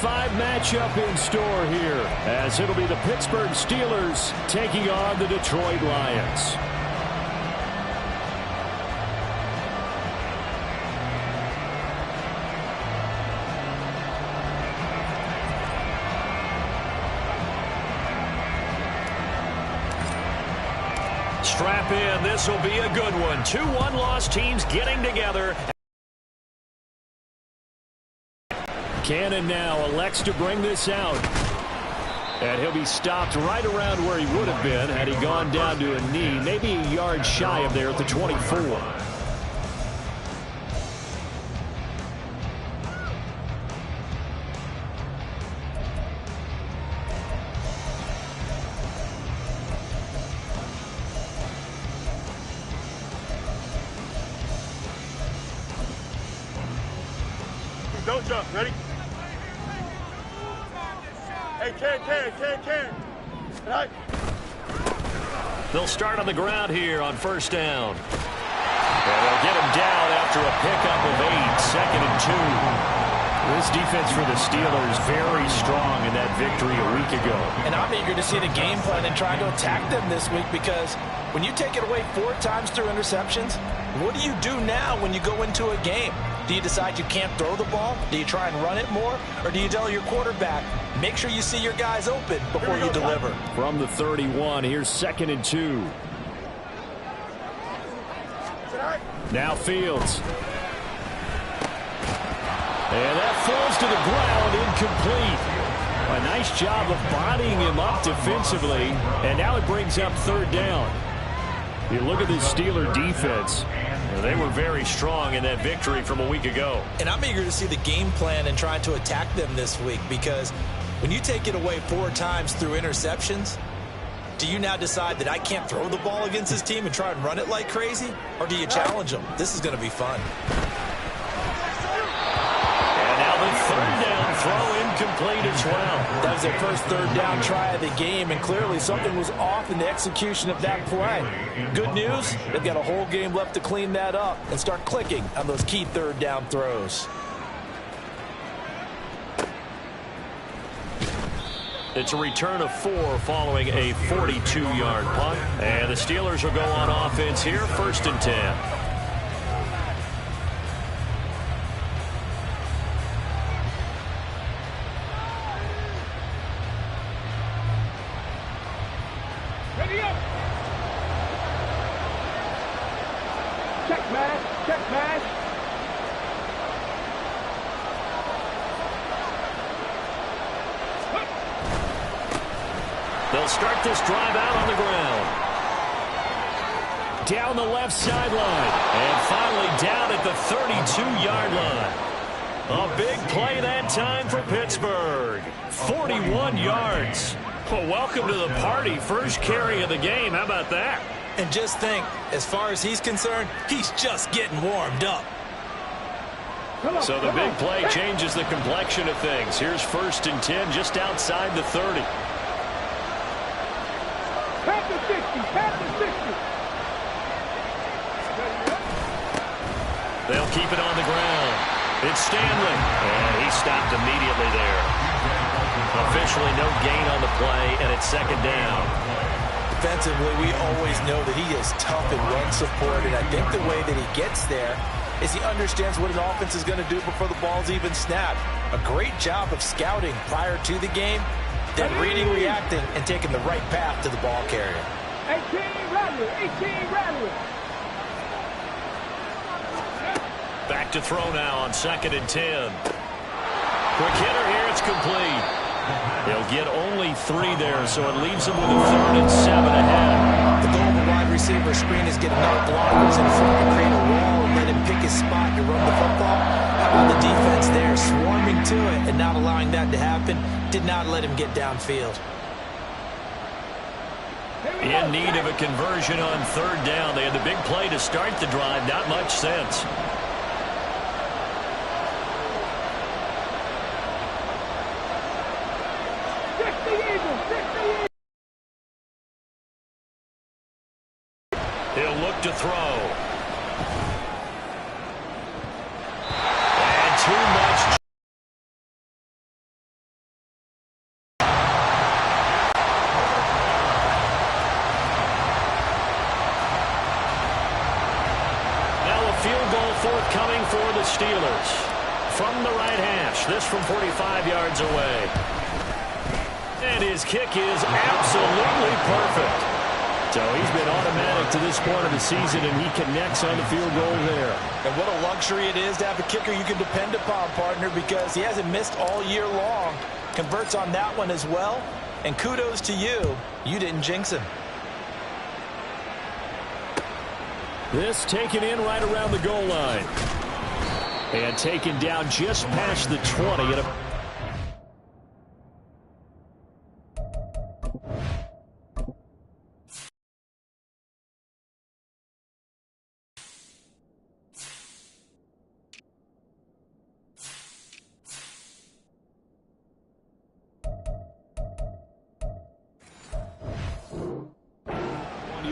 5 matchup in store here, as it'll be the Pittsburgh Steelers taking on the Detroit Lions. Strap in. This will be a good one. 2 one-loss teams getting together. Cannon now elects to bring this out. And he'll be stopped right around where he would have been had he gone down to a knee, maybe a yard shy of there at the 24. Don't jump. Ready? Hey, can. Right. They'll start on the ground here on first down. And they'll get him down after a pickup of 8, 2nd and 2. This defense for the Steelers very strong in that victory a week ago. And I'm eager to see the game plan and try to attack them this week, because when you take it away 4 times through interceptions, what do you do now when you go into a game? Do you decide you can't throw the ball? Do you try and run it more? Or do you tell your quarterback, make sure you see your guys open before you deliver? From the 31, here's 2nd and 2. Now Fields. And that falls to the ground, incomplete. A nice job of bodying him up defensively, and now it brings up 3rd down. You look at this Steeler defense. They were very strong in that victory from a week ago. And I'm eager to see the game plan and trying to attack them this week, because when you take it away 4 times through interceptions, do you now decide that I can't throw the ball against this team and try and run it like crazy? Or do you challenge them? This is going to be fun. And now the 3rd down throw incomplete as well. That was their first 3rd down try of the game, and clearly something was off in the execution of that play. Good news, they've got a whole game left to clean that up and start clicking on those key 3rd down throws. It's a return of 4 following a 42-yard punt. And the Steelers will go on offense here, 1st and 10. Ready up. Check pass. They'll start this drive out on the ground. Down the left sideline. And finally down at the 32-yard line. A big play that time for Pittsburgh. 41 yards. Well, welcome to the party. First carry of the game. How about that? And just think, as far as he's concerned, he's just getting warmed up. So the big play changes the complexion of things. Here's 1st and 10 just outside the 30. Past the 60. They'll keep it on the ground. It's Stanley. And he stopped immediately there. Officially no gain on the play, and it's 2nd down. Defensively, we always know that he is tough in run support, and I think the way that he gets there is he understands what an offense is going to do before the ball's even snapped. A great job of scouting prior to the game, then reading, reacting, and taking the right path to the ball carrier. 18 Rattler. Back to throw now on 2nd and 10. Quick hitter here, it's complete. They'll get only 3 there, so it leaves them with a 3rd and 7 ahead. The goal of a wide receiver screen is get enough blockers in front to create a wall and let him pick his spot to run the football. How about the defense there, swarming to it and not allowing that to happen? Did not let him get downfield. In need of a conversion on 3rd down. They had the big play to start the drive. Not much sense. He'll look to throw. Steelers. From the right hash, this from 45 yards away. And his kick is absolutely perfect. So he's been automatic to this point of the season, and he connects on the field goal there. And what a luxury it is to have a kicker you can depend upon, partner, because he hasn't missed all year long. Converts on that one as well. And kudos to you. You didn't jinx him. This taken in right around the goal line. And taken down just past the 20. At a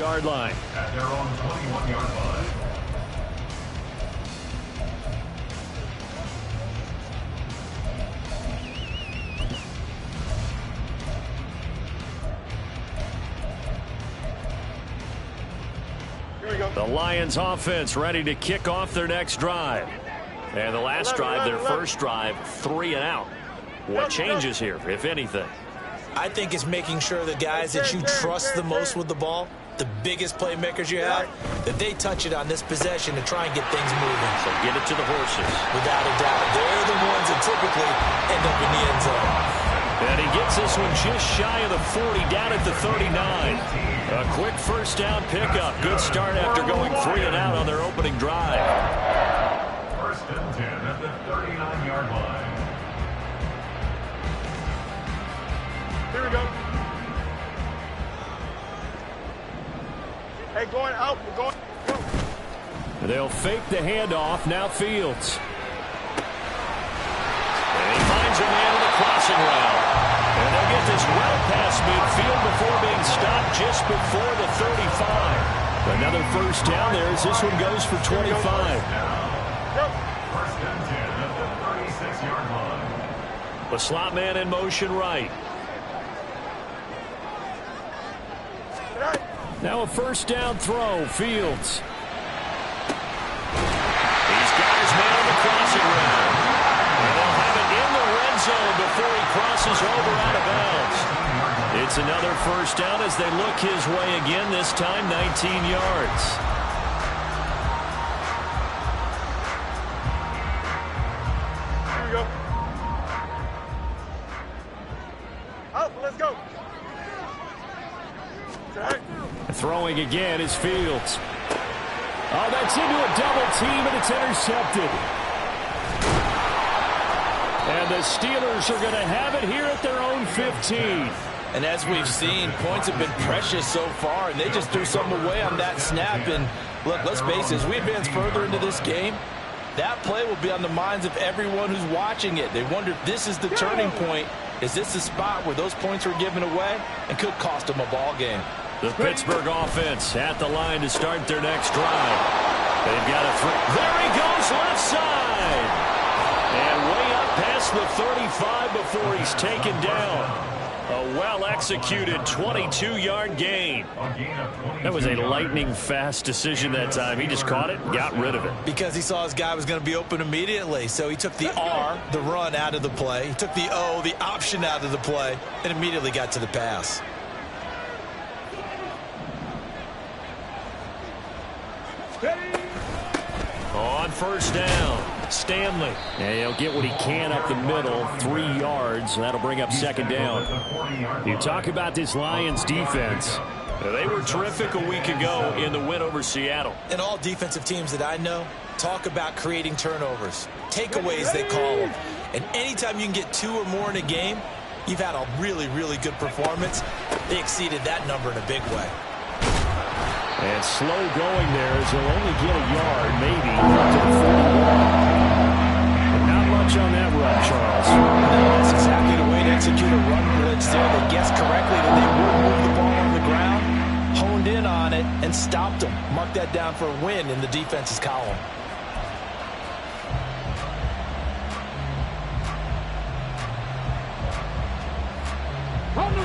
1-yard line. At their own 21-yard line. The Lions offense ready to kick off their next drive. And the last drive, their first drive, 3 and out. What changes here, if anything? I think it's making sure the guys that you trust the most with the ball, the biggest playmakers you have, that they touch it on this possession to try and get things moving. So get it to the horses. Without a doubt. They're the ones that typically end up in the end zone. And he gets this one just shy of the 40, down at the 39. A quick first down pickup. Good start after going 3 and out on their opening drive. First and 10 at the 39-yard line. Here we go. Hey, going out. We're going. Go. They'll fake the handoff. Now Fields. And he finds a man in the crossing route. And they'll get this well past midfield before being stopped just before the 35. Another first down there as this one goes for 25. First and 10 at the 36-yard line. The slot man in motion right. Now a first down throw. Fields. He's got his man in the crossing route. And they'll have it in the red zone before he crosses over out of bounds. It's another first down as they look his way again, this time 19 yards. Here we go. Out. Let's go. Throwing again is Fields. Oh, that's into a double team, and it's intercepted. And the Steelers are going to have it here at their own 15. And as we've seen, points have been precious so far, and they just threw some away on that snap. And look, let's face it, as we advance further into this game, that play will be on the minds of everyone who's watching it. They wonder if this is the turning point. Is this the spot where those points were given away and could cost them a ball game? The Pittsburgh offense at the line to start their next drive. They've got a three. There he goes, left side. And way up past the 35 before he's taken down. A well-executed 22-yard gain. That was a lightning-fast decision that time. He just caught it and got rid of it. Because he saw his guy was going to be open immediately. So he took the R, the run, out of the play. He took the O, the option, out of the play, and immediately got to the pass. On first down, Stanley. And he'll get what he can up the middle, 3 yards. That'll bring up second down. You talk about this Lions defense. They were terrific a week ago in the win over Seattle. And all defensive teams that I know talk about creating turnovers. Takeaways, they call them. And anytime you can get 2 or more in a game, you've had a really, really good performance. They exceeded that number in a big way. And slow going there as he'll only get a yard, maybe. But not much on that run, Charles. No, that's exactly the way to execute a run blitz there. They guessed correctly that they would move the ball on the ground, honed in on it, and stopped them. Mark that down for a win in the defense's column.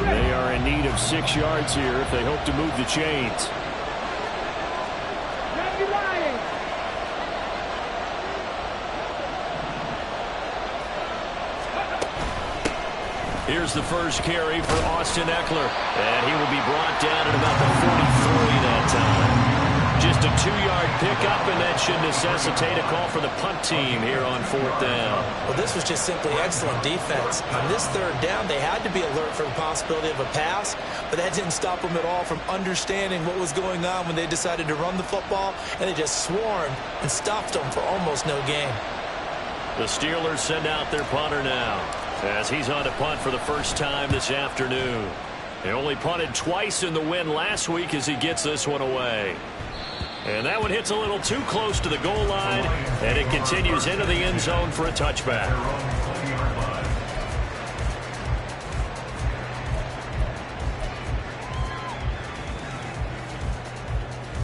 They are in need of 6 yards here if they hope to move the chains. Here's the first carry for Austin Eckler. And he will be brought down at about the 43 that time. Just a 2-yard pickup, and that should necessitate a call for the punt team here on 4th down. Well, this was just simply excellent defense. On this 3rd down, they had to be alert for the possibility of a pass, but that didn't stop them at all from understanding what was going on when they decided to run the football, and they just swarmed and stopped them for almost no gain. The Steelers send out their punter now, as he's on to punt for the first time this afternoon. They only punted twice in the win last week as he gets this one away. And that one hits a little too close to the goal line, and it continues into the end zone for a touchback.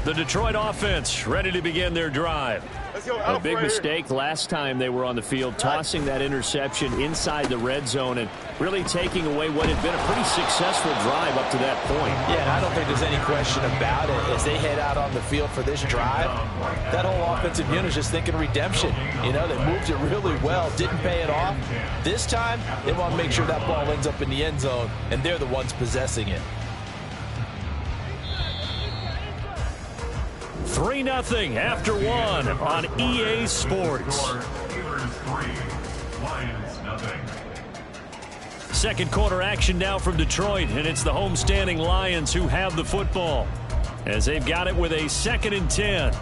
The Detroit offense ready to begin their drive. A big mistake last time they were on the field, tossing that interception inside the red zone and really taking away what had been a pretty successful drive up to that point. Yeah, and I don't think there's any question about it. As they head out on the field for this drive, that whole offensive unit is just thinking redemption. You know, they moved it really well, didn't pay it off. This time, they want to make sure that ball ends up in the end zone, and they're the ones possessing it. 3-0 after 1 on EA Sports. Second quarter action now from Detroit, and it's the homestanding Lions who have the football as they've got it with a 2nd and 10.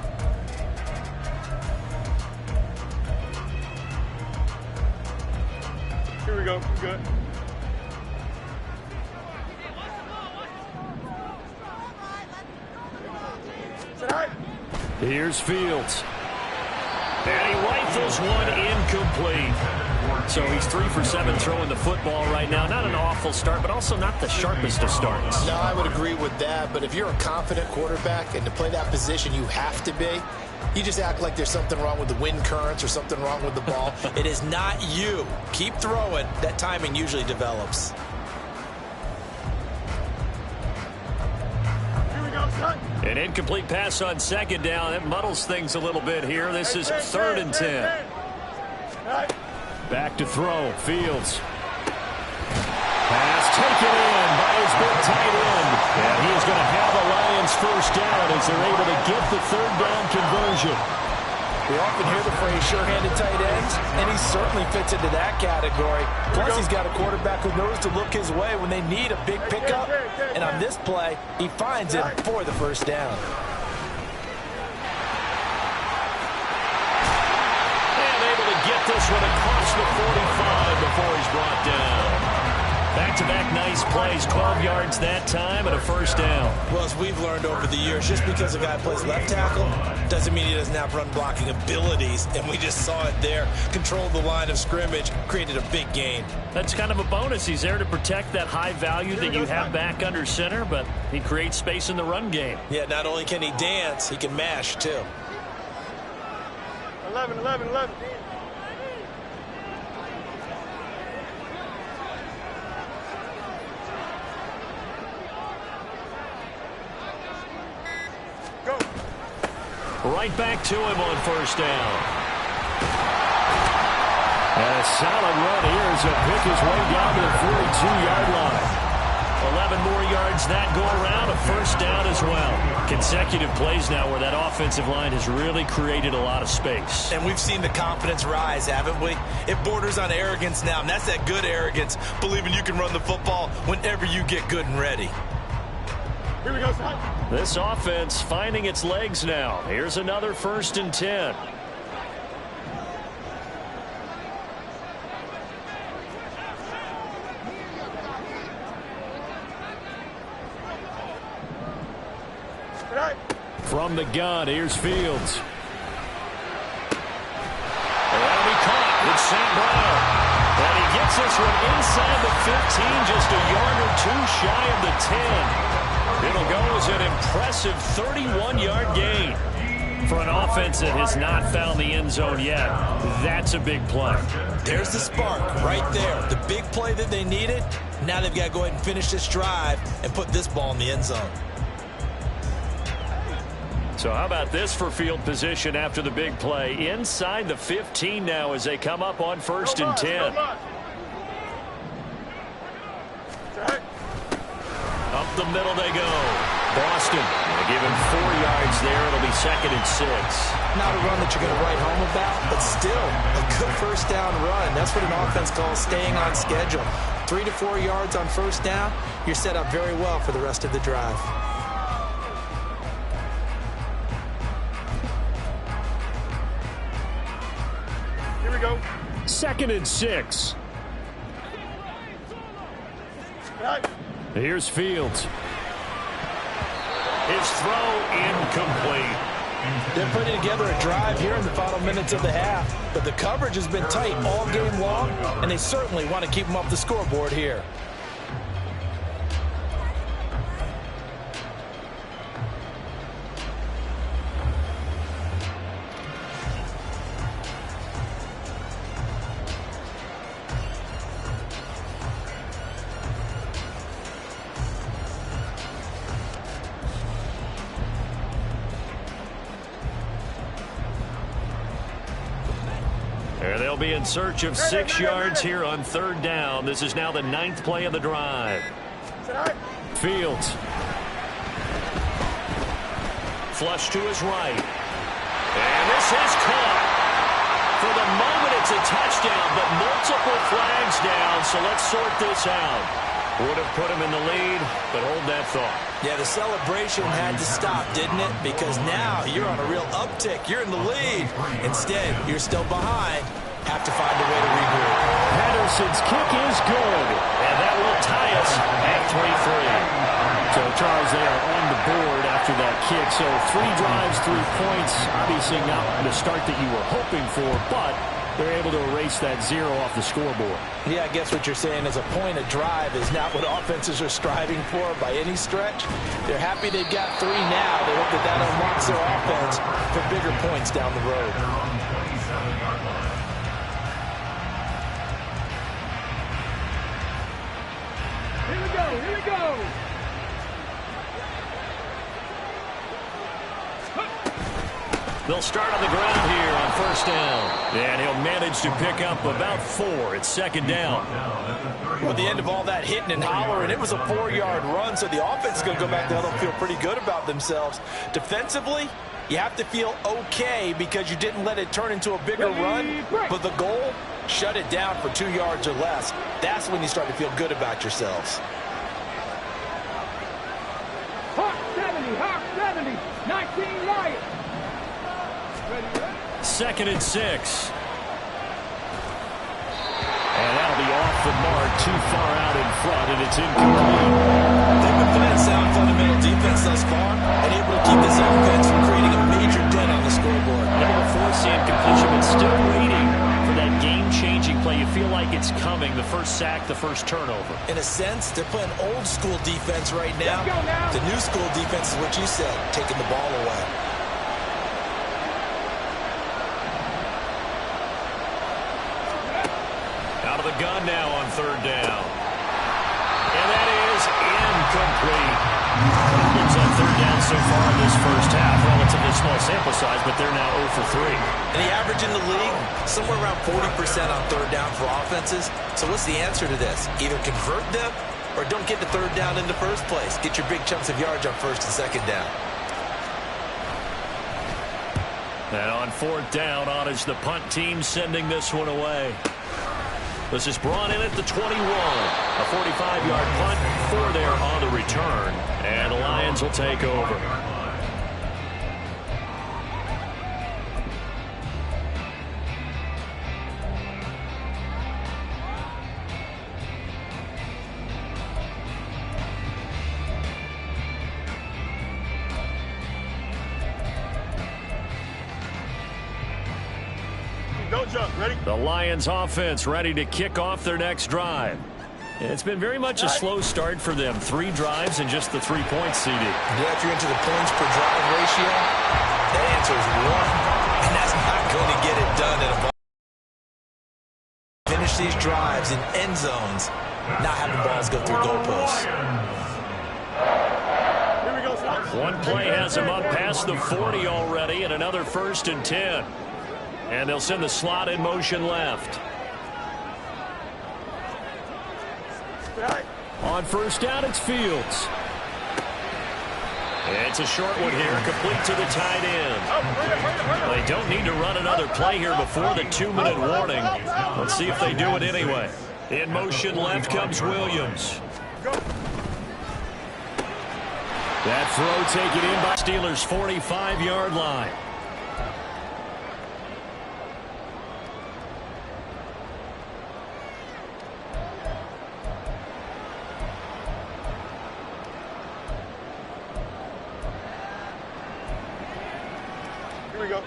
Here we go. Good. Here's Fields. And he rifles one incomplete. So he's 3 for 7 throwing the football right now. Not an awful start, but also not the sharpest of starts. No, I would agree with that. But if you're a confident quarterback and to play that position you have to be, you just act like there's something wrong with the wind currents or something wrong with the ball. It is not you. Keep throwing. That timing usually develops. An incomplete pass on 2nd down. It muddles things a little bit here. This is 3rd and 10. Back to throw. Fields. Pass taken in by his big tight end. And he is going to have a Lions first down as they're able to get the 3rd down conversion. We often hear the phrase sure-handed tight ends, and he certainly fits into that category. Plus, he's got a quarterback who knows to look his way when they need a big pickup. And on this play, he finds it for the first down. And able to get this one across the 45 before he's brought down. Back-to-back nice plays, 12 yards that time and a first down. Well, as we've learned over the years, just because a guy plays left tackle doesn't mean he doesn't have run-blocking abilities, and we just saw it there. Controlled the line of scrimmage, created a big gain. That's kind of a bonus. He's there to protect that high value that you have back under center, but he creates space in the run game. Yeah, not only can he dance, he can mash, too. 11. Right back to him on first down. And a solid run here as he'll pick his way down to the 42-yard line. 11 more yards that go around, a first down as well. Consecutive plays now where that offensive line has really created a lot of space. And we've seen the confidence rise, haven't we? It borders on arrogance now, and that's that good arrogance, believing you can run the football whenever you get good and ready. Here we go, son. This offense finding its legs now. Here's another 1st and 10. From the gun, here's Fields. And that'll be caught. It's St. Brown. And he gets this one inside the 15, just a yard or two shy of the 10. It'll go as an impressive 31-yard gain. For an offense that has not found the end zone yet, that's a big play. There's the spark right there. The big play that they needed. Now they've got to go ahead and finish this drive and put this ball in the end zone. So how about this for field position after the big play? Inside the 15 now as they come up on 1st and 10. the middle they go. Boston, they give him 4 yards there. It'll be 2nd and 6. Not a run that you're going to write home about, but still a good first down run. That's what an offense calls staying on schedule. 3 to 4 yards on first down, you're set up very well for the rest of the drive. Here we go. 2nd and 6. Here's Fields. His throw incomplete. They're putting together a drive here in the final minutes of the half, but the coverage has been tight all game long, and they certainly want to keep them off the scoreboard here. They'll be in search of 6 yards here on 3rd down. This is now the 9th play of the drive. Fields. Flush to his right. And this is caught. For the moment, it's a touchdown, but multiple flags down, so let's sort this out. Would have put him in the lead, but hold that thought. Yeah, the celebration had to stop, didn't it? Because now you're on a real uptick. You're in the lead. Instead, you're still behind. Have to find a way to regroup. Patterson's kick is good. And that will tie us at 3-3. So, Charles, they are on the board after that kick. So, 3 drives, 3 points. Obviously not the start that you were hoping for, but they're able to erase that 0 off the scoreboard. Yeah, I guess what you're saying is a point of drive is not what offenses are striving for by any stretch. They're happy they've got 3 now. They hope that unlocks their offense for bigger points down the road. Here we go. They'll start on the ground here on 1st down. And he'll manage to pick up about 4. It's 2nd down. Well, at the end of all that hitting and hollering, it was a 4-yard run, so the offense is going to go back there and feel pretty good about themselves. Defensively, you have to feel okay because you didn't let it turn into a bigger run, but the goal, shut it down for 2 yards or less. That's when you start to feel good about yourselves. Hawk 70, 19 Lions. 2nd and 6. And that'll be off the mark, too far out in front, and it's incomplete. They've been playing sound fundamental defense thus far and able to keep this offense from creating a major dent on the scoreboard. Number 4 seeing completion, but still waiting for that game-changing play. You feel like it's coming, the first sack, the first turnover. In a sense, they're playing old-school defense right now. The new-school defense is what you said, taking the ball away. Out of the gun now on 3rd down. And that is incomplete. It's on 3rd down so far in this first half. Relatively small sample size, but they're now 0 for 3. And the average in the league, somewhere around 40% on 3rd down for offenses. So what's the answer to this? Either convert them or don't get the 3rd down in the first place. Get your big chunks of yards on 1st and 2nd down. And on 4th down, on is the punt team sending this one away. This is brought in at the 21. A 45-yard punt, 4 there on the return. And the Lions will take over. Don't jump. Ready? The Lions offense ready to kick off their next drive. It's been very much a slow start for them. 3 drives and just the 3 points, CD. Yeah, if you're into the points per drive ratio, that answer is 1. And that's not going to get it done in a ball. Finish these drives in end zones, not having balls go through goalposts. Here we go, Slice. One play has them up past the 40 already, and another 1st and 10. And they'll send the slot in motion left. On 1st down, it's Fields. It's a short one here, complete to the tight end. They don't need to run another play here before the 2-minute warning. Let's see if they do it anyway. In motion left comes Williams. That throw taken in by Steelers' 45-yard line. Here we go.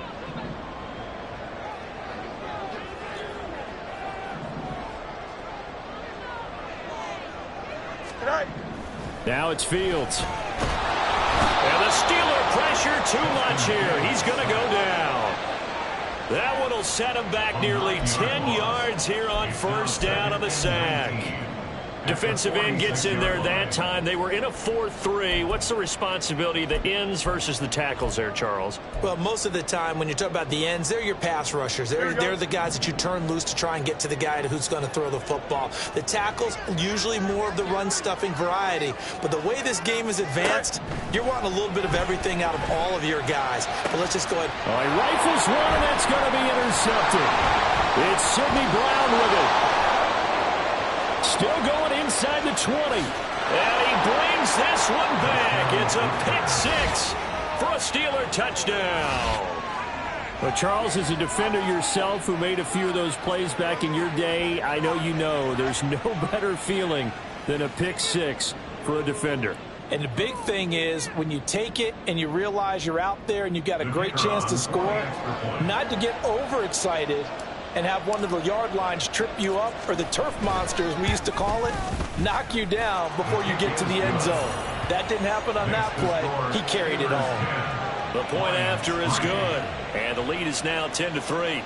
Tonight. Now it's Fields. And the Steeler pressure too much here. He's going to go down. That one will set him back nearly 10 yards here on first down on the sack. Defensive end gets in there that time. They were in a 4-3. What's the responsibility of the ends versus the tackles there, Charles? Well, most of the time when you talk about the ends, they're your pass rushers. They're the guys that you turn loose to try and get to the guy who's going to throw the football. The tackles, usually more of the run-stuffing variety. But the way this game is advanced, you're wanting a little bit of everything out of all of your guys. But let's just go ahead. Oh, he rifles one, and that's going to be intercepted. It's Sidney Brown with it. Still going inside the 20. And he brings this one back. It's a pick six for a Steeler touchdown. But Charles, as a defender yourself who made a few of those plays back in your day, I know you know there's no better feeling than a pick six for a defender. And the big thing is when you take it and you realize you're out there and you've got a great chance to score, not to get overexcited and have one of the yard lines trip you up, or the turf monsters we used to call it, knock you down before you get to the end zone. That didn't happen on that play. He carried it home. The point after is good, and the lead is now 10-3.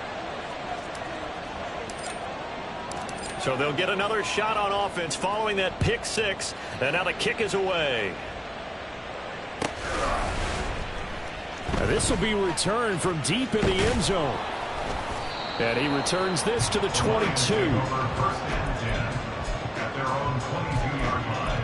So they'll get another shot on offense following that pick six, and now the kick is away. Now this will be returned from deep in the end zone. And he returns this to the 22. First and 10 at their own 22-yard line.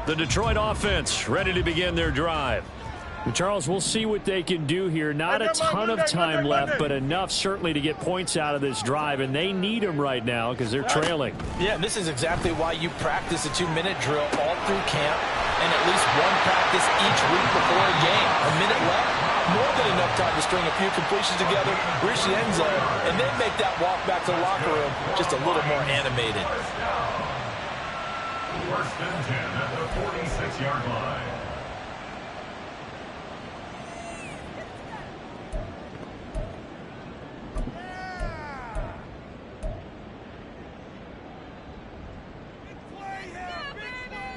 The Detroit offense ready to begin their drive. Charles, we'll see what they can do here. Not a ton of time left, but enough certainly to get points out of this drive, and they need them right now because they're trailing. Yeah, and this is exactly why you practice a 2-minute drill all through camp and at least one practice each week before a game. A minute left, more than enough time to string a few completions together, reach the end zone, and then make that walk back to the locker room just a little more animated. First and 10 at the 46-yard line.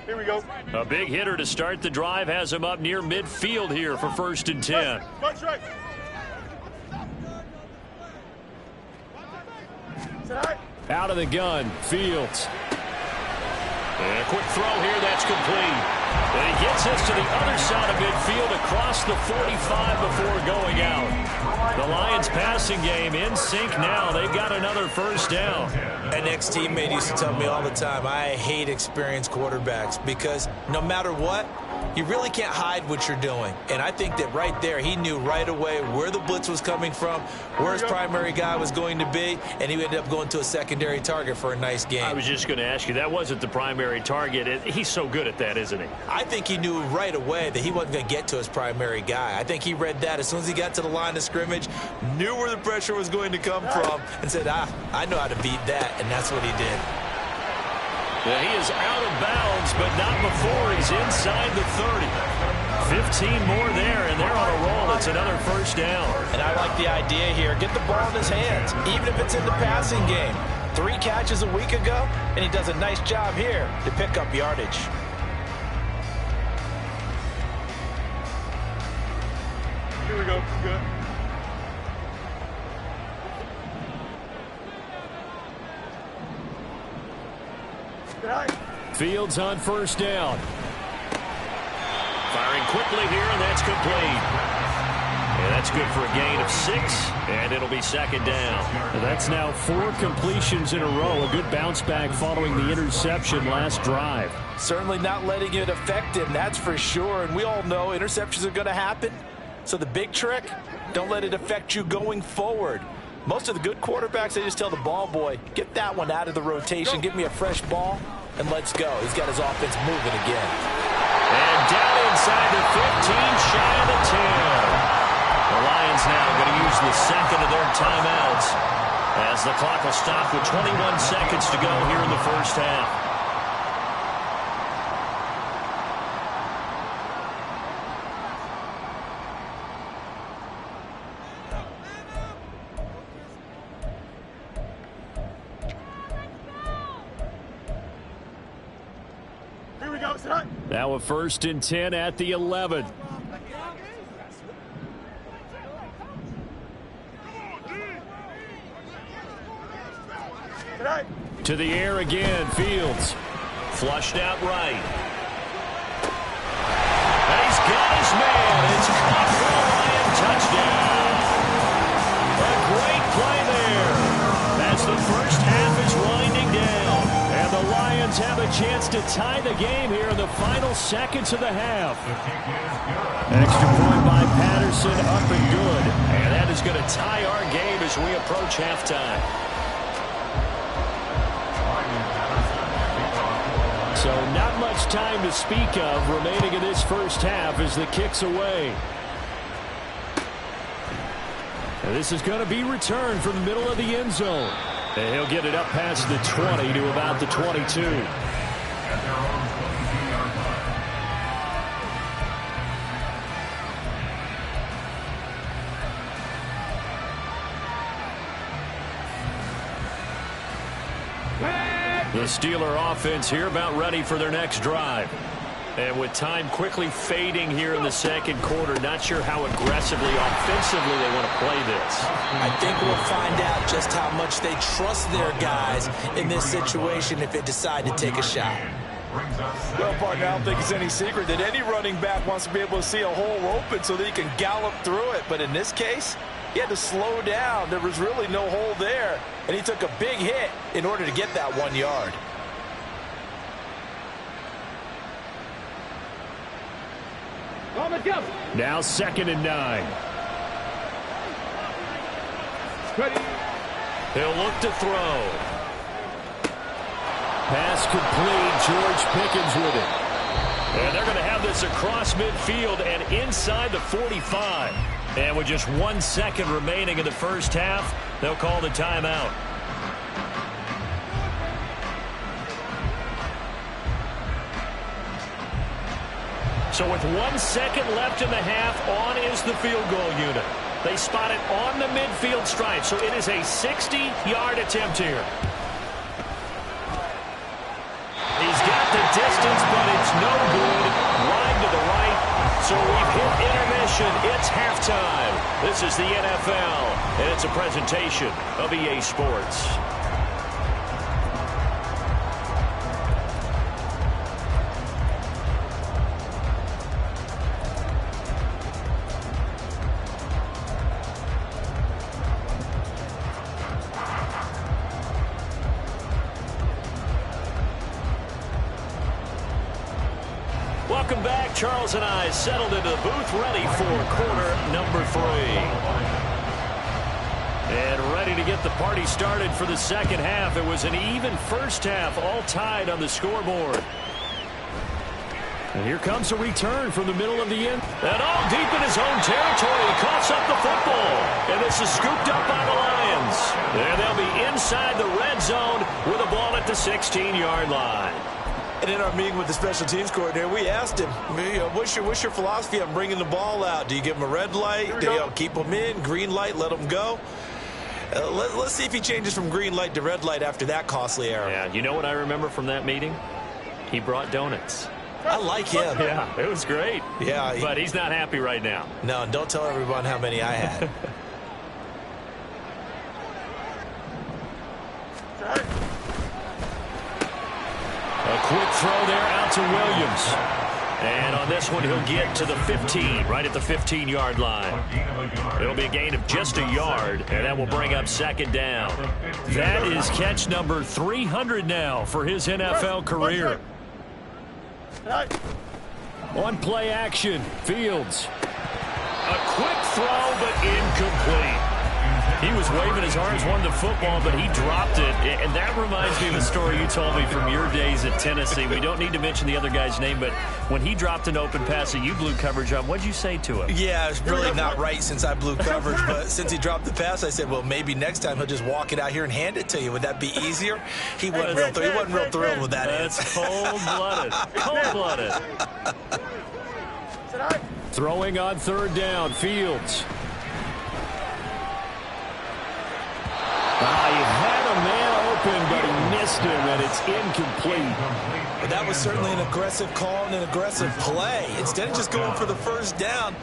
Here we go. A big hitter to start the drive has him up near midfield here for first and 10. Punch right. Out of the gun, Fields. And a quick throw here, that's complete. And he gets us to the other side of midfield across the 45 before going out. The Lions passing game in sync now. They've got another first down. An ex-teammate used to tell me all the time, I hate experienced quarterbacks because no matter what, you really can't hide what you're doing. And I think that right there, he knew right away where the blitz was coming from, where his primary guy was going to be, and he ended up going to a secondary target for a nice game. I was just going to ask you, that wasn't the primary target. He's so good at that, isn't he? I think he knew right away that he wasn't going to get to his primary guy. I think he read that as soon as he got to the line of scrimmage, knew where the pressure was going to come from, and said, I know how to beat that, and that's what he did. Yeah, he is out of bounds, but not before he's inside the 30. 15 more there, and they're on a roll. It's another first down. And I like the idea here. Get the ball in his hands, even if it's in the passing game. 3 catches a week ago, and he does a nice job here to pick up yardage. Here we go. Good. Fields on first down. Firing quickly here, and that's complete. And that's good for a gain of 6, and it'll be second down. That's now 4 completions in a row. A good bounce back following the interception last drive. Certainly not letting it affect him, that's for sure. And we all know interceptions are going to happen. So the big trick, don't let it affect you going forward. Most of the good quarterbacks, they just tell the ball boy, get that one out of the rotation, give me a fresh ball, and let's go. He's got his offense moving again. And down inside the 15, shy of the 10. The Lions now going to use the second of their timeouts as the clock will stop with 21 seconds to go here in the first half. Here we go, son. Now a 1st and 10 at the 11. To the air again, Fields. Flushed out right. And he's got his man. It's caught for a Lion touchdown. A great play there as the first half is winding down. And the Lions have a chance to tie the game here in the final seconds of the half. Extra point by Patterson, up and good. And that is going to tie our game as we approach halftime. So not much time to speak of remaining in this first half as the kick's away. And this is going to be returned from the middle of the end zone. And he'll get it up past the 20 to about the 22. The Steeler offense here about ready for their next drive. And with time quickly fading here in the second quarter, not sure how aggressively, offensively they want to play this. I think we'll find out just how much they trust their guys in this situation if they decide to take a shot. Well, partner, I don't think it's any secret that any running back wants to be able to see a hole open so that he can gallop through it. But in this case, he had to slow down. There was really no hole there, and he took a big hit in order to get that 1 yard. Now 2nd and 9. He'll look to throw. Pass complete. George Pickens with it. And they're going to have this across midfield and inside the 45. And with just 1 second remaining in the first half, they'll call the timeout. So with 1 second left in the half, on is the field goal unit. They spot it on the midfield stripe, so it is a 60-yard attempt here. He's got the distance, but it's no good. Wide to the right. So we've hit intermission. It's halftime. This is the NFL, and it's a presentation of EA Sports. Welcome back. Charles and I settled into the booth, ready for quarter number 3. And ready to get the party started for the second half. It was an even first half, all tied on the scoreboard. And here comes a return from the middle of the end. And all deep in his own territory, he coughs up the football. And this is scooped up by the Lions. And they'll be inside the red zone with a ball at the 16-yard line. And in our meeting with the special teams coordinator, we asked him, what's your philosophy on bringing the ball out? Do you give him a red light? Do you keep him in? Green light, let him go? Let's see if he changes from green light to red light after that costly error. Yeah, you know what I remember from that meeting? He brought donuts. I like him. Yeah, it was great. Yeah. But he's not happy right now. No, don't tell everyone how many I had. A quick throw there out to Williams. And on this one, he'll get to the 15, right at the 15-yard line. It'll be a gain of just a yard, and that will bring up second down. That is catch number 300 now for his NFL career. On play action, Fields. A quick throw, but incomplete. He was waving his arms, wanted the football, but he dropped it. And that reminds me of a story you told me from your days at Tennessee. We don't need to mention the other guy's name, but when he dropped an open pass that you blew coverage on, what'd you say to him? Yeah, it's really not right since I blew coverage, but since he dropped the pass, I said, well, maybe next time he'll just walk it out here and hand it to you. Would that be easier? He wasn't real thrilled with that. That's cold-blooded. Cold-blooded. Throwing on third down, Fields. He had a man open, but he missed him, and it's incomplete. But that was certainly an aggressive call and an aggressive play. Instead of just going for the first down,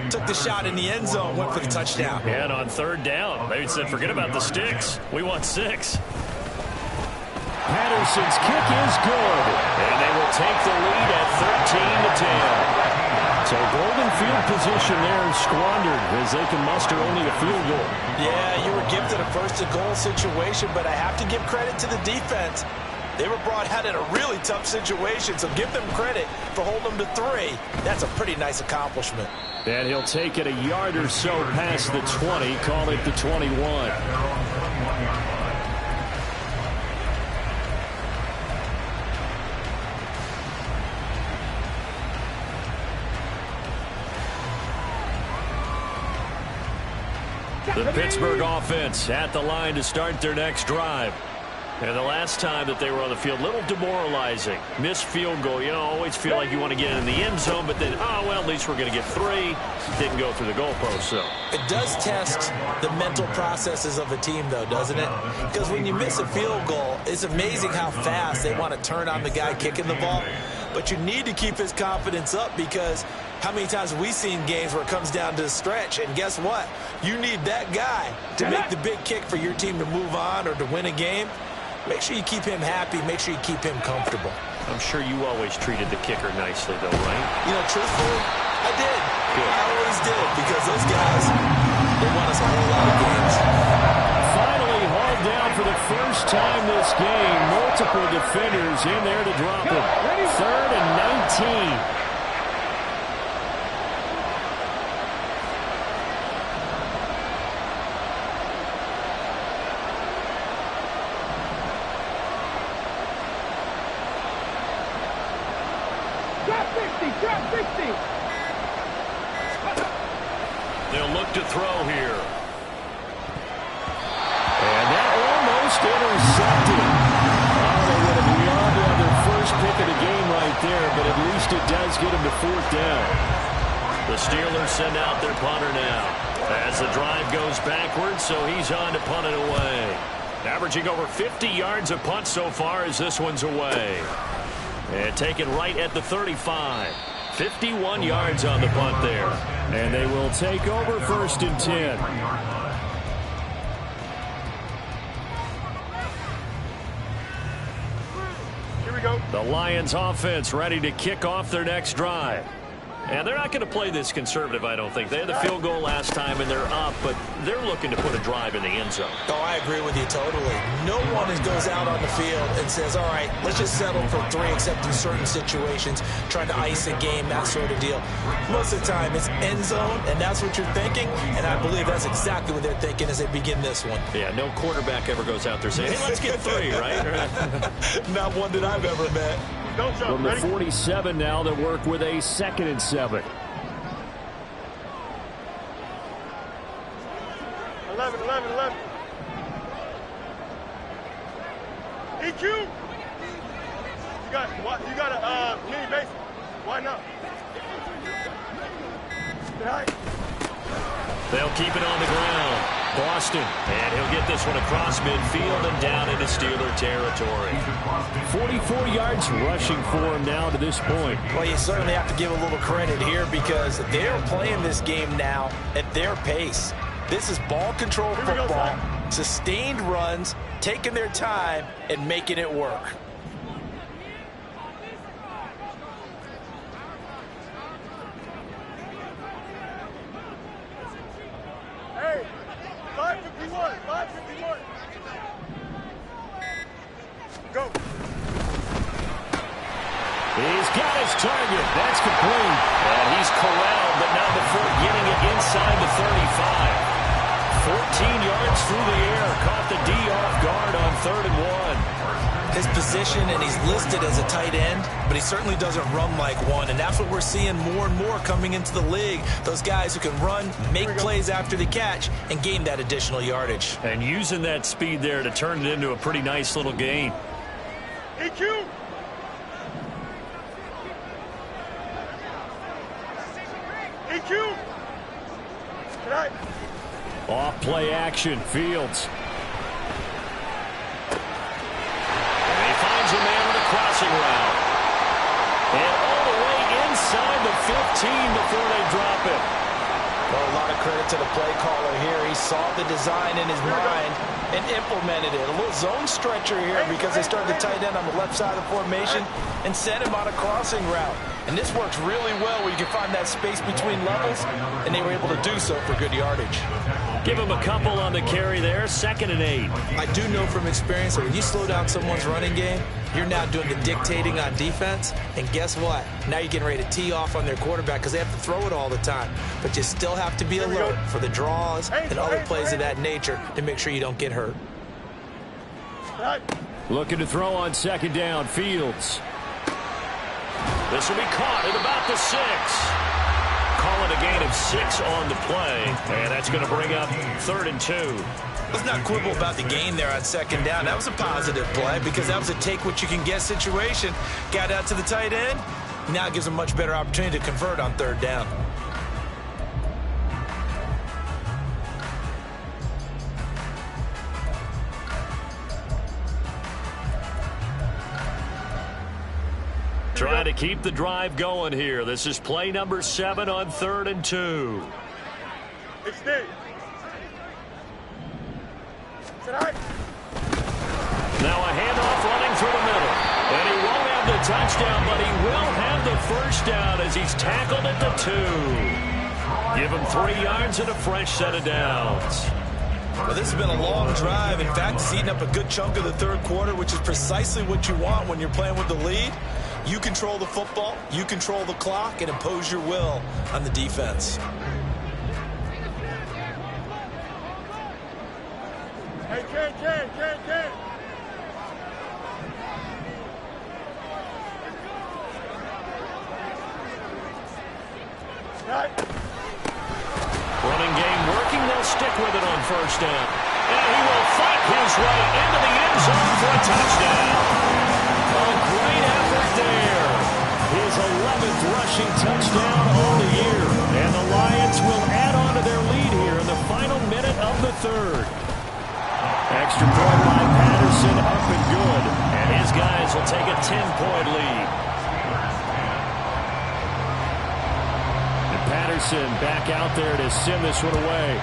took the shot in the end zone, went for the touchdown. And on third down, they said, forget about the sticks. We want 6. Patterson's kick is good. And they will take the lead at 13-10. So golden field position there squandered as they can muster only a field goal. Yeah, you were gifted a first-and-goal situation, but I have to give credit to the defense. They were brought out in a really tough situation, so give them credit for holding them to 3. That's a pretty nice accomplishment. And he'll take it a yard or so past the 20, call it the 21. The Pittsburgh offense at the line to start their next drive. And the last time that they were on the field, a little demoralizing. Missed field goal. You know, always feel like you want to get in the end zone, but then, well, at least we're going to get 3. Didn't go through the goalpost, so. It does test the mental processes of a team, though, doesn't it? Because when you miss a field goal, it's amazing how fast they want to turn on the guy kicking the ball. But you need to keep his confidence up, because how many times have we seen games where it comes down to the stretch? And guess what? You need that guy to make the big kick for your team to move on or to win a game. Make sure you keep him happy. Make sure you keep him comfortable. I'm sure you always treated the kicker nicely, though, right? You know, truthfully, I did. Good. I always did, because those guys, they won us a whole lot of games. Finally hauled down for the first time this game. Multiple defenders in there to drop it. 3rd and 19. They'll look to throw here. And that almost intercepted. They would have loved to have their first pick of the game right there, but at least it does get them to 4th down. The Steelers send out their punter now as the drive goes backwards, so he's on to punt it away. Averaging over 50 yards a punt so far as this one's away. And taken right at the 35. 51 yards on the punt there. And they will take over 1st and 10. Here we go. The Lions offense ready to kick off their next drive. And they're not going to play this conservative, I don't think. They had the field goal last time, and they're up, but they're looking to put a drive in the end zone. Oh, I agree with you totally. No one goes out on the field and says, all right, let's just settle for 3, except in certain situations, trying to ice a game, that sort of deal. Most of the time, it's end zone, and that's what you're thinking, and I believe that's exactly what they're thinking as they begin this one. Yeah, no quarterback ever goes out there saying, hey, let's get 3, right? Not one that I've ever met. From the 47 now, they work with a 2nd and 7. 11. EQ. You got a mini base. Why not? They'll keep it on the ground. Boston, and he'll get this one across midfield and down into Steeler territory. 44 yards rushing for him now to this point. Well, you certainly have to give a little credit here, because they're playing this game now at their pace. This is ball control football, sustained runs, taking their time, and making it work. go. He's got his target. That's complete. And he's corralled, but now before getting it inside the 35. 14 yards through the air. Caught the D off guard on 3rd and 1. His position, and he's listed as a tight end, but he certainly doesn't run like one, and that's what we're seeing more and more coming into the league. Those guys who can run, make plays after the catch, and gain that additional yardage. And using that speed there to turn it into a pretty nice little gain. EQ. EQ. Tonight. Off play action. Fields. A man with a crossing route. And all the way inside the 15 before they drop it. Well, a lot of credit to the play caller here. He saw the design in his mind and implemented it. A little zone stretcher here because they started the tight end on the left side of the formation and sent him on a crossing route. And this works really well where you can find that space between levels, and they were able to do so for good yardage. Give him a couple on the carry there. 2nd and 8. I do know from experience that when you slow down someone's running game, you're now doing the dictating on defense. And guess what? Now you're getting ready to tee off on their quarterback because they have to throw it all the time. But you still have to be alert for the draws and other plays of that nature to make sure you don't get hurt. Looking to throw on 2nd down. Fields. This will be caught at about the 6. Calling a gain of 6 on the play. And that's going to bring up 3rd and 2. Let's not quibble about the gain there on 2nd down. That was a positive play because that was a take-what-you-can-get situation. Got out to the tight end. Now gives a much better opportunity to convert on 3rd down. Trying to keep the drive going here. This is play number 7 on 3rd and 2. Extend. Tonight. Now a handoff running through the middle. And he won't have the touchdown, but he will have the 1st down as he's tackled at the 2. Give him 3 yards and a fresh set of downs. Well, this has been a long drive. In fact, it's eaten up a good chunk of the 3rd quarter, which is precisely what you want when you're playing with the lead. You control the football, you control the clock, and impose your will on the defense. Hey, Ken. Right. Running game working. They'll stick with it on 1st down. And he will fight his way into the end zone for a touchdown. A great effort there. His 11th rushing touchdown all year. And the Lions will add on to their lead here in the final minute of the 3rd. Extra point by Patterson, up and good. And his guys will take a 10-point lead. And Patterson back out there to send this one away.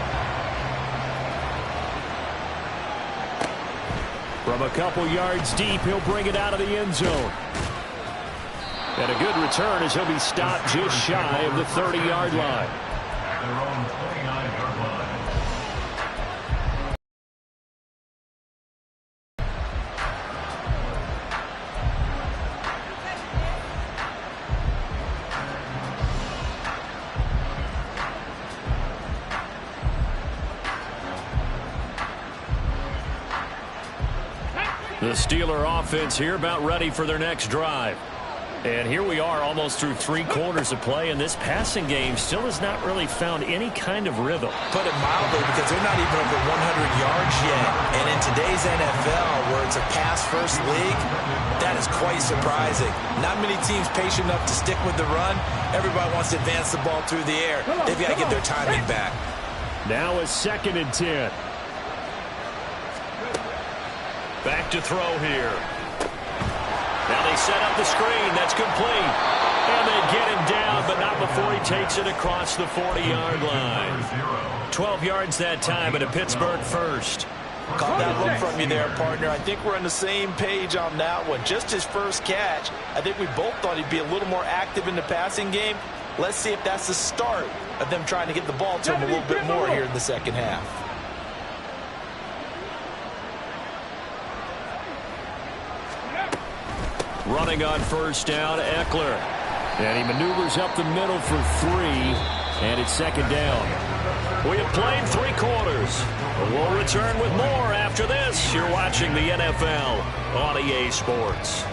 From a couple yards deep, he'll bring it out of the end zone. And a good return as he'll be stopped just shy of the 30-yard line. At their own 29-yard line. The Steeler offense here about ready for their next drive. And here we are almost through 3 quarters of play, and this passing game still has not really found any kind of rhythm. Put it mildly, because they're not even over 100 yards yet. And in today's NFL, where it's a pass-first league, that is quite surprising. Not many teams patient enough to stick with the run. Everybody wants to advance the ball through the air. They've got to get their timing back. Now a 2nd and 10. Back to throw here. Now they set up the screen. That's complete. And they get him down, but not before he takes it across the 40-yard line. 12 yards that time, and a Pittsburgh 1st. Caught that look from you there, partner. I think we're on the same page on that one. Just his first catch. I think we both thought he'd be a little more active in the passing game. Let's see if that's the start of them trying to get the ball to him a little bit more here in the 2nd half. Running on first down, Eckler. And he maneuvers up the middle for 3, and it's second down. We have played 3 quarters. We'll return with more after this. You're watching the NFL on EA Sports.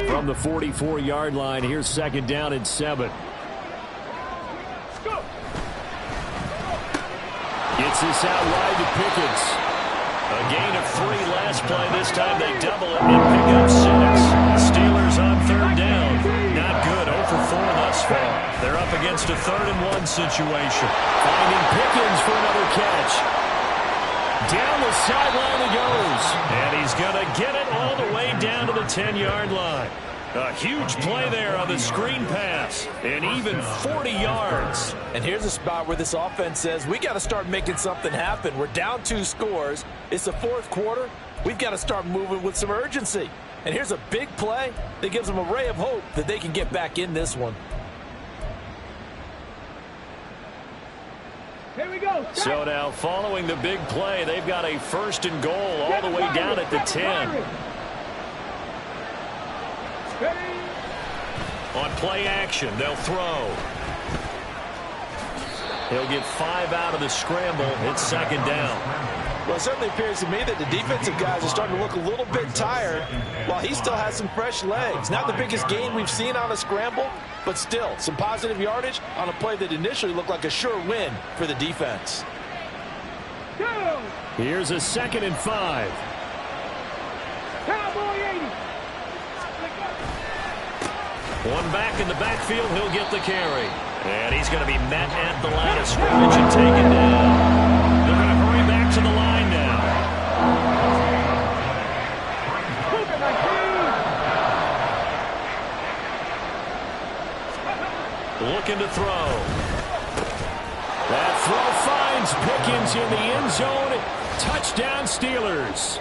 From the 44-yard line, here's second down and 7. Gets this out wide to Pickens. A gain of 3 last play. This time they double it and pick up 6. Steelers on third down. Not good. 0 for 4 thus far. They're up against a 3rd-and-1 situation. Finding Pickens for another catch. Down the sideline he goes. And he's going to get it all the way down to the 10-yard line. A huge play there on the screen pass. And even 40 yards. And here's a spot where this offense says, we got to start making something happen. We're down 2 scores. It's the 4th quarter. We've got to start moving with some urgency. And here's a big play that gives them a ray of hope that they can get back in this one. Here we go. So now, following the big play, they've got a 1st and goal all the way down at the 10. On play action, they'll throw. He'll get 5 out of the scramble. It's second down. Well, it certainly appears to me that the defensive guys are starting to look a little bit tired while he still has some fresh legs. Not the biggest gain we've seen on a scramble, but still some positive yardage on a play that initially looked like a sure win for the defense. Here's a 2nd and 5. Cowboy 80. One back in the backfield, he'll get the carry. And he's going to be met at the line of scrimmage and taken down. They're going to hurry back to the line now. Looking to throw. That throw finds Pickens in the end zone. Touchdown, Steelers.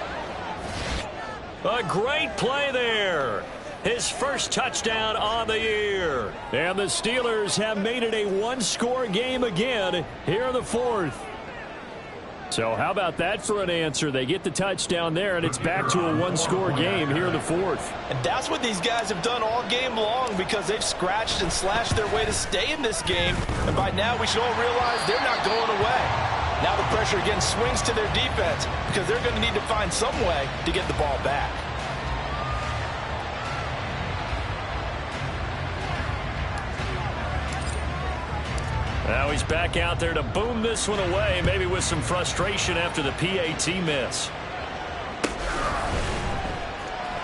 A great play there. His first touchdown on the year. And the Steelers have made it a 1-score game again here in the 4th. So how about that for an answer? They get the touchdown there, and it's back to a 1-score game here in the 4th. And that's what these guys have done all game long because they've scratched and slashed their way to stay in this game. And by now we should all realize they're not going away. Now the pressure again swings to their defense because they're going to need to find some way to get the ball back. Now he's back out there to boom this one away, maybe with some frustration after the PAT miss.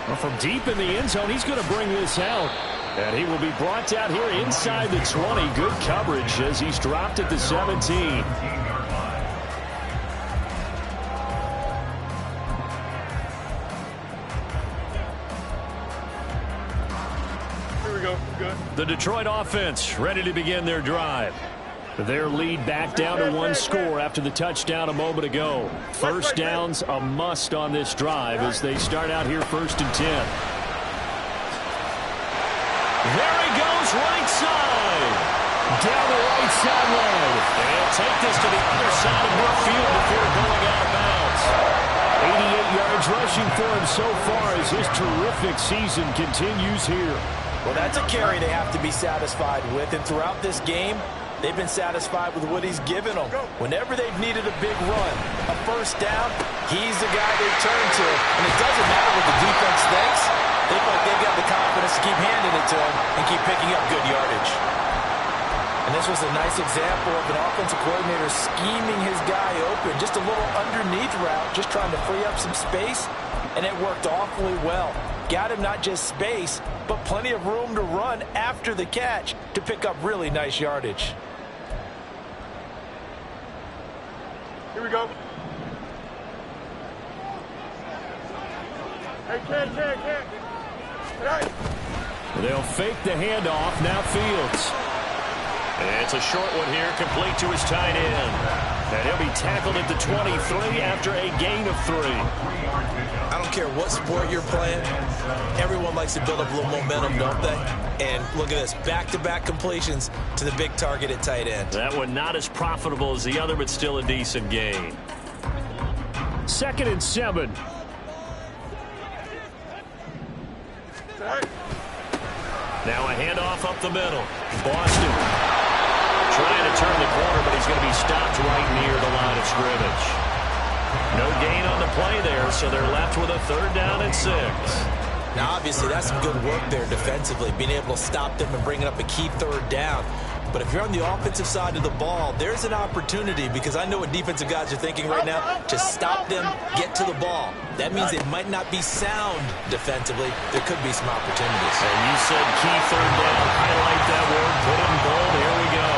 Well, from deep in the end zone, he's going to bring this out. And he will be brought down here inside the 20. Good coverage as he's dropped at the 17. Here we go. Good. The Detroit offense ready to begin their drive. Their lead back down to 1 score after the touchdown a moment ago. First down's a must on this drive as they start out here 1st and 10. There he goes, right side. Down the right sideline. They'll take this to the other side of midfield before going out of bounds. 88 yards rushing for him so far as this terrific season continues here. Well, that's a carry they have to be satisfied with. And throughout this game, they've been satisfied with what he's given them. Whenever they've needed a big run, a 1st down, he's the guy they turn to. And it doesn't matter what the defense thinks. They feel like they've got the confidence to keep handing it to him and keep picking up good yardage. And this was a nice example of an offensive coordinator scheming his guy open. Just a little underneath route, just trying to free up some space. And it worked awfully well. Got him not just space, but plenty of room to run after the catch to pick up really nice yardage. Here we go. Hey, Ken. Right. They'll fake the handoff. Now Fields. It's a short one here, complete to his tight end. And he'll be tackled at the 23 after a gain of 3. I don't care what sport you're playing. Everyone likes to build up a little momentum, don't they? And look at this, back-to-back completions to the big target at tight end. That one not as profitable as the other, but still a decent gain. 2nd and 7. Now a handoff up the middle. Boston trying to turn the corner, but he's going to be stopped right near the line of scrimmage. No gain on the play there, so they're left with a 3rd down and 6. Now, obviously, that's some good work there defensively, being able to stop them and bringing up a key 3rd down. But if you're on the offensive side of the ball, there's an opportunity, because I know what defensive guys are thinking right now, to stop them, get to the ball. That means they might not be sound defensively. There could be some opportunities. And you said key 3rd down. Highlight that word. Put it in bold. Here we go.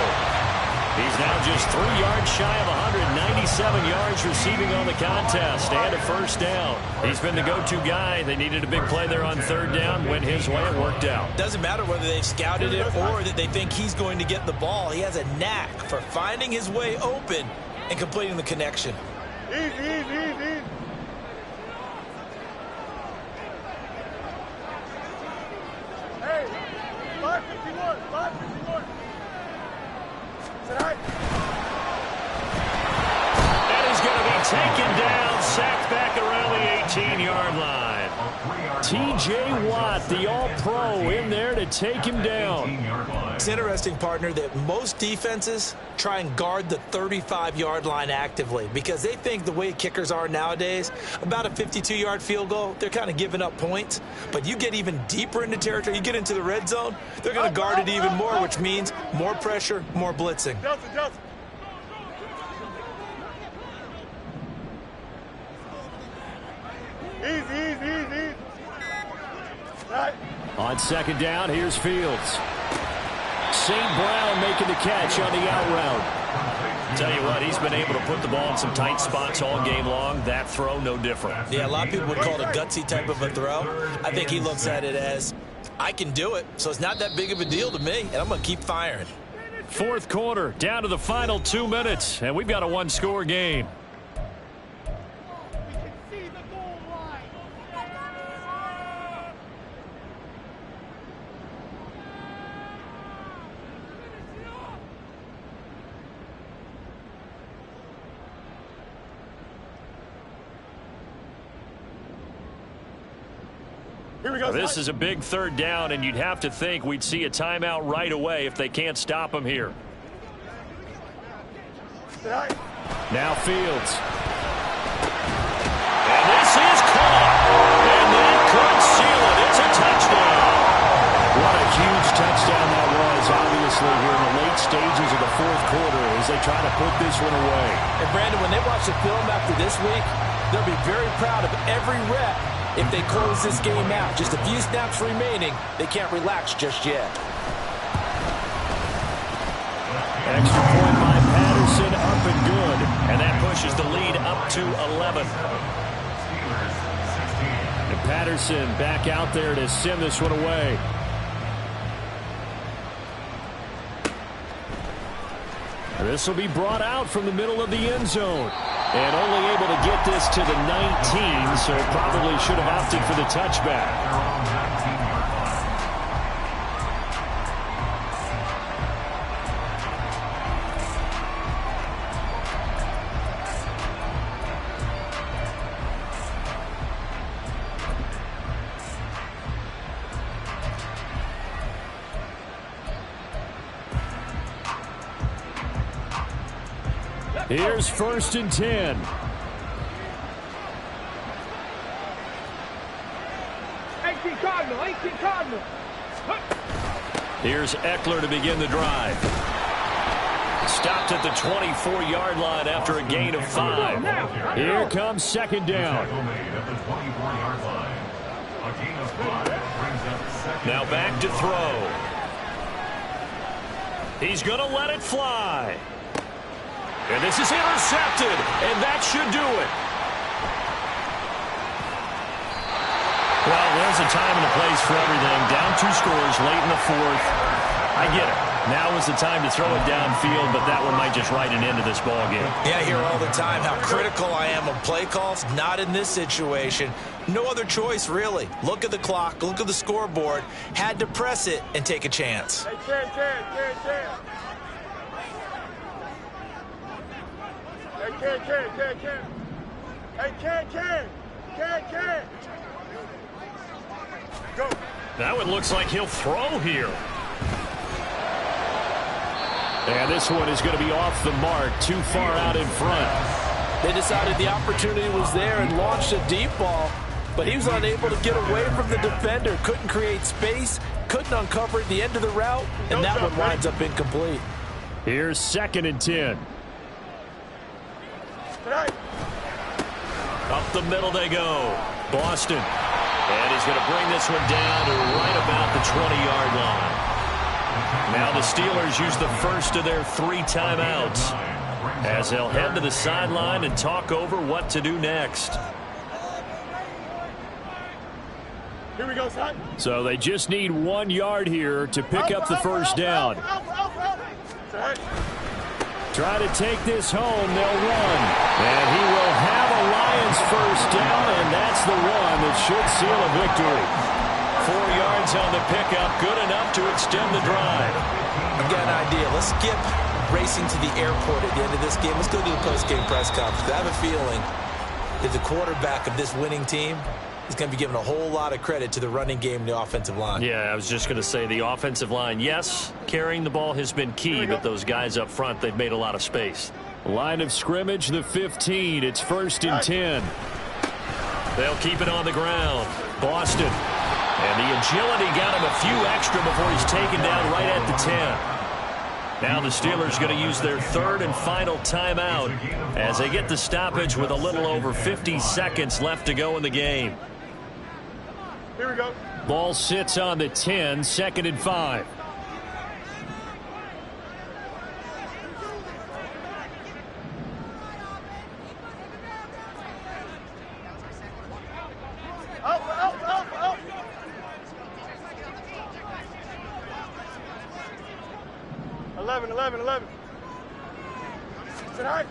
He's now just 3 yards shy of 197 yards receiving on the contest and a 1st down. He's been the go-to guy. They needed a big play there on 3rd down. Went his way. It worked out. Doesn't matter whether they've scouted it or that they think he's going to get the ball. He has a knack for finding his way open and completing the connection. Easy. Hey, 551. And he's going to be taken down, sacked back around the 18-yard line. T.J. Watt, the all-pro, in there to take him down. It's interesting, partner, that most defenses try and guard the 35-yard line actively because they think the way kickers are nowadays, about a 52-yard field goal, they're kind of giving up points. But you get even deeper into territory, you get into the red zone, they're going to guard it even more, which means more pressure, more blitzing. Justin. Easy. Right. On 2nd down, here's Fields. St. Brown making the catch on the out route. Tell you what, he's been able to put the ball in some tight spots all game long. That throw, no different. Yeah, a lot of people would call it a gutsy type of a throw. I think he looks at it as, I can do it, so it's not that big of a deal to me, and I'm going to keep firing. 4th quarter, down to the final 2 minutes, and we've got a 1-score game. Here we go. This is a big 3rd down, and you'd have to think we'd see a timeout right away if they can't stop him here. Now Fields. And this is caught. And that could seal it. It's a touchdown. What a huge touchdown that was, obviously, here in the late stages of the 4th quarter as they try to put this one away. And, Brandon, when they watch the film after this week, they'll be very proud of every rep. If they close this game out, just a few snaps remaining, they can't relax just yet. Extra point by Patterson, up and good. And that pushes the lead up to 11. And Patterson back out there to send this one away. This will be brought out from the middle of the end zone. And only able to get this to the 19, so probably should have opted for the touchback. Here's 1st and 10. Cardinal. Here's Eckler to begin the drive. Stopped at the 24-yard line after a gain of 5. Here comes 2nd down. Now back to throw. He's going to let it fly. And this is intercepted, and that should do it. Well, there's a time and a place for everything. Down 2 scores late in the 4th. I get it. Now is the time to throw it downfield, but that one might just write an end to this ball game. Yeah, I hear all the time how critical I am of play calls. Not in this situation. No other choice, really. Look at the clock. Look at the scoreboard. Had to press it and take a chance. Hey, Ken. Hey, Ken. Go. That one looks like he'll throw here. And this one is going to be off the mark, too far out in front. They decided the opportunity was there and launched a deep ball, but he was unable to get away from the defender. Couldn't create space, couldn't uncover at the end of the route, and that one winds up incomplete. Here's 2nd and 10. Up the middle they go. Boston. And he's going to bring this one down to right about the 20-yard line. Now the Steelers use the first of their 3 timeouts as they'll head to the sideline and talk over what to do next. Here we go, son. So they just need 1 yard here to pick up the first down. Try to take this home. They'll run. And he will have a Lions first down, and that's the one that should seal a victory. 4 yards on the pickup, good enough to extend the drive. I've got an idea. Let's skip racing to the airport at the end of this game. Let's go to the post-game press conference. I have a feeling that the quarterback of this winning team is going to be given a whole lot of credit to the running game and the offensive line. Yeah, I was just going to say the offensive line, yes, carrying the ball has been key, but those guys up front, they've made a lot of space. Line of scrimmage, the 15. It's 1st and 10. They'll keep it on the ground. Boston. And the agility got him a few extra before he's taken down right at the 10. Now the Steelers going to use their 3rd and final timeout as they get the stoppage with a little over 50 seconds left to go in the game. Here we go. Ball sits on the 10, 2nd and 5. Out. 11. Tonight.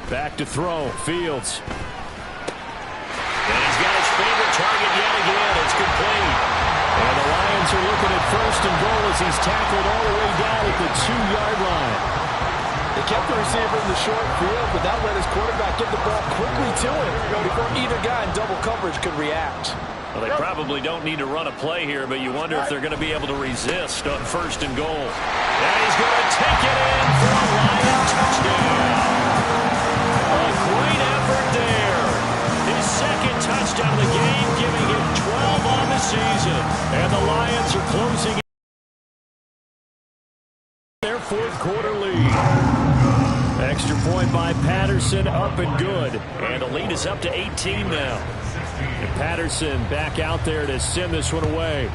Back to throw. Fields. And he's got his favorite target yet again. It's complete. And the Lions are looking at 1st and goal as he's tackled all the way down at the 2-yard line. They kept the receiver in the short field, but that let his quarterback get the ball quickly to him before either guy in double coverage could react. Well, they probably don't need to run a play here, but you wonder if they're going to be able to resist on 1st and goal. And he's going to take it in for a Lion touchdown. A great effort there. His 2nd touchdown of the game, giving him 12 on the season. And the Lions are closing their 4th quarter lead. Extra point by Patterson, up and good. And the lead is up to 18 now. And Patterson back out there to send this one away.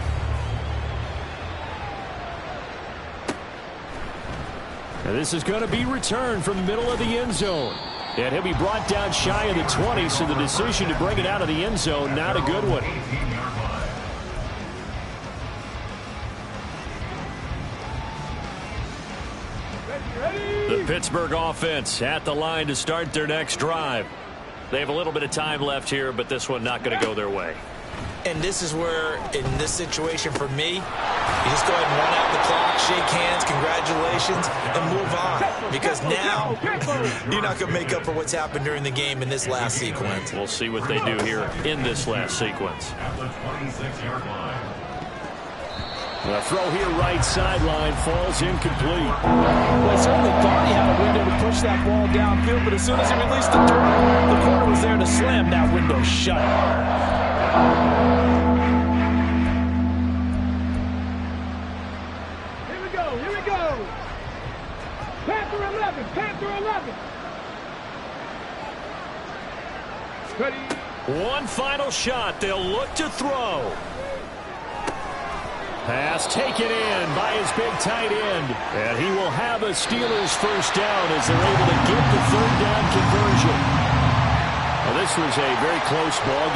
Now this is going to be returned from the middle of the end zone. And he'll be brought down shy of the 20, so the decision to bring it out of the end zone, not a good one. The Pittsburgh offense at the line to start their next drive. They have a little bit of time left here, but this one not going to go their way. And this is where, in this situation for me, you just go ahead and run out the clock, shake hands, congratulations, and move on. Because now, you're not going to make up for what's happened during the game in this last sequence. We'll see what they do here in this last sequence. The throw here right sideline falls incomplete. Well, he certainly thought he had a window to push that ball downfield, but as soon as he released the dirt, the corner was there to slam that window shut. Here we go. Panther 11. Ready. One final shot. They'll look to throw. Pass taken in by his big tight end. And he will have a Steelers first down as they're able to get the 3rd down conversion. Well, this was a very close ball game.